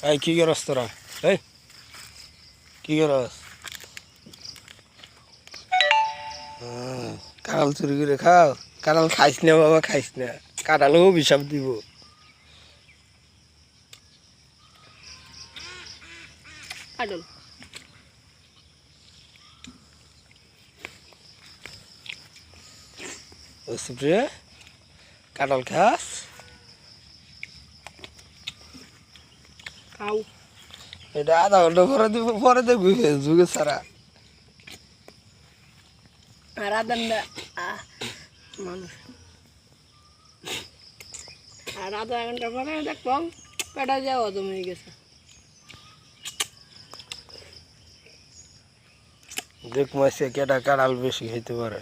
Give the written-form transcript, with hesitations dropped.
এই কি করস তোরা? এই কি করস? কাঁঠাল চুরি করে খাও? কাঁঠাল খাইস না বাবা, খাইস না। কাঁঠালও অভিশাপ দিব। কাটল সুপ্রিয়া, কাঁঠাল খাস? খাও। এটা আধা ঘন্টা পরে দিব, পরে দেখবি ফেসবুকে ছাড়া। আর আদানটা মানুষ আর আধা ঘন্টা পরে দেখলাম পেটা যাওয়া জমে গেছে। দেখ মাসে কেটা কাঁঠাল বেশি খাইতে পারে।